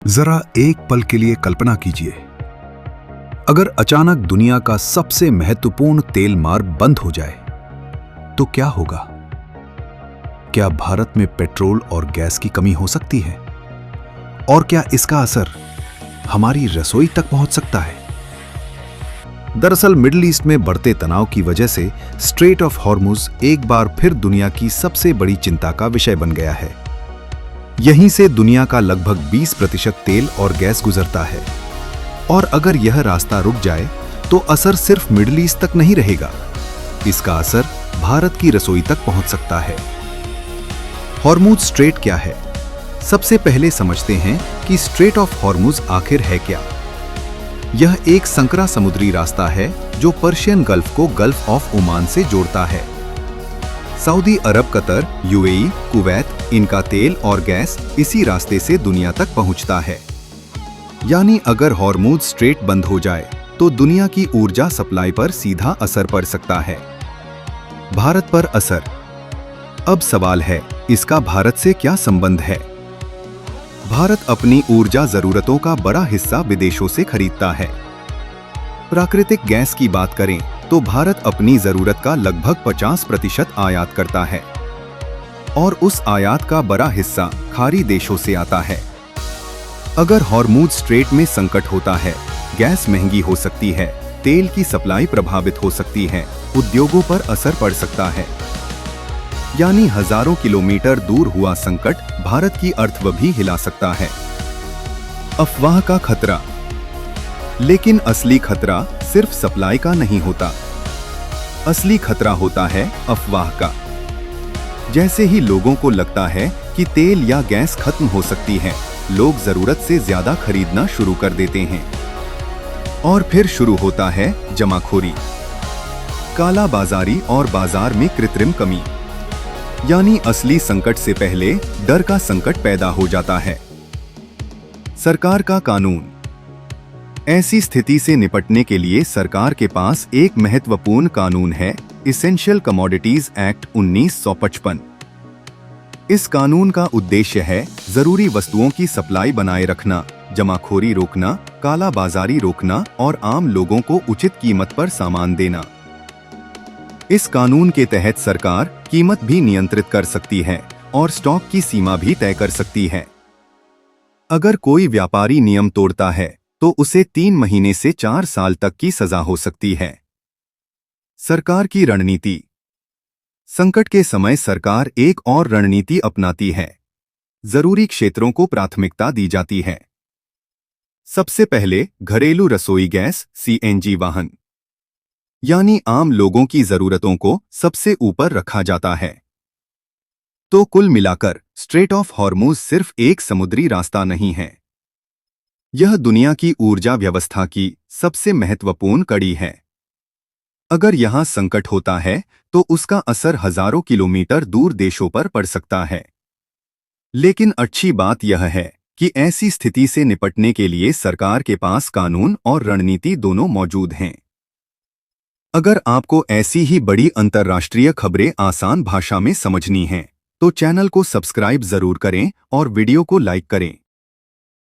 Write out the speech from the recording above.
जरा एक पल के लिए कल्पना कीजिए, अगर अचानक दुनिया का सबसे महत्वपूर्ण तेल मार्ग बंद हो जाए तो क्या होगा? क्या भारत में पेट्रोल और गैस की कमी हो सकती है? और क्या इसका असर हमारी रसोई तक पहुंच सकता है? दरअसल मिडिल ईस्ट में बढ़ते तनाव की वजह से स्ट्रेट ऑफ हॉर्मुज एक बार फिर दुनिया की सबसे बड़ी चिंता का विषय बन गया है। यहीं से दुनिया का लगभग 20% तेल और गैस गुजरता है, और अगर यह रास्ता रुक जाए तो असर सिर्फ मिडिल ईस्ट तक नहीं रहेगा, इसका असर भारत की रसोई तक पहुंच सकता है। हॉर्मुज स्ट्रेट क्या है? सबसे पहले समझते हैं कि स्ट्रेट ऑफ हॉर्मुज आखिर है क्या। यह एक संकरा समुद्री रास्ता है जो पर्शियन गल्फ को गल्फ ऑफ ओमान से जोड़ता है। सऊदी अरब, कतर, यूएई, कुवैत, इनका तेल और गैस इसी रास्ते से दुनिया तक पहुंचता है। यानी अगर हॉर्मुज स्ट्रेट बंद हो जाए तो दुनिया की ऊर्जा सप्लाई पर सीधा असर पड़ सकता है। भारत पर असर। अब सवाल है, इसका भारत से क्या संबंध है? भारत अपनी ऊर्जा जरूरतों का बड़ा हिस्सा विदेशों से खरीदता है। प्राकृतिक गैस की बात करें तो भारत अपनी जरूरत का लगभग 50% आयात करता है, और उस आयात का बड़ा हिस्सा खाड़ी देशों से आता है। अगर हॉर्मुज स्ट्रेट में संकट होता है, गैस महंगी हो सकती है, तेल की सप्लाई प्रभावित हो सकती है, उद्योगों पर असर पड़ सकता है। यानी हजारों किलोमीटर दूर हुआ संकट भारत की अर्थव्यवस्था भी हिला सकता है। अफवाह का खतरा। लेकिन असली खतरा सिर्फ सप्लाई का नहीं होता, असली खतरा होता है अफवाह का। जैसे ही लोगों को लगता है कि तेल या गैस खत्म हो सकती है, लोग जरूरत से ज्यादा खरीदना शुरू कर देते हैं, और फिर शुरू होता है जमाखोरी, काला बाजारी और बाजार में कृत्रिम कमी। यानी असली संकट से पहले डर का संकट पैदा हो जाता है। सरकार का कानून। ऐसी स्थिति से निपटने के लिए सरकार के पास एक महत्वपूर्ण कानून है, इसेंशियल कमोडिटीज एक्ट 1955। इस कानून का उद्देश्य है जरूरी वस्तुओं की सप्लाई बनाए रखना, जमाखोरी रोकना, काला बाजारी रोकना और आम लोगों को उचित कीमत पर सामान देना। इस कानून के तहत सरकार कीमत भी नियंत्रित कर सकती है और स्टॉक की सीमा भी तय कर सकती है। अगर कोई व्यापारी नियम तोड़ता है तो उसे 3 महीने से 4 साल तक की सजा हो सकती है। सरकार की रणनीति। संकट के समय सरकार एक और रणनीति अपनाती है। जरूरी क्षेत्रों को प्राथमिकता दी जाती है। सबसे पहले घरेलू रसोई गैस, सीएनजी वाहन, यानी आम लोगों की जरूरतों को सबसे ऊपर रखा जाता है। तो कुल मिलाकर स्ट्रेट ऑफ हॉर्मुज सिर्फ एक समुद्री रास्ता नहीं है, यह दुनिया की ऊर्जा व्यवस्था की सबसे महत्वपूर्ण कड़ी है। अगर यहां संकट होता है तो उसका असर हजारों किलोमीटर दूर देशों पर पड़ सकता है। लेकिन अच्छी बात यह है कि ऐसी स्थिति से निपटने के लिए सरकार के पास कानून और रणनीति दोनों मौजूद हैं। अगर आपको ऐसी ही बड़ी अंतर्राष्ट्रीय खबरें आसान भाषा में समझनी हैं, तो चैनल को सब्सक्राइब जरूर करें और वीडियो को लाइक करें।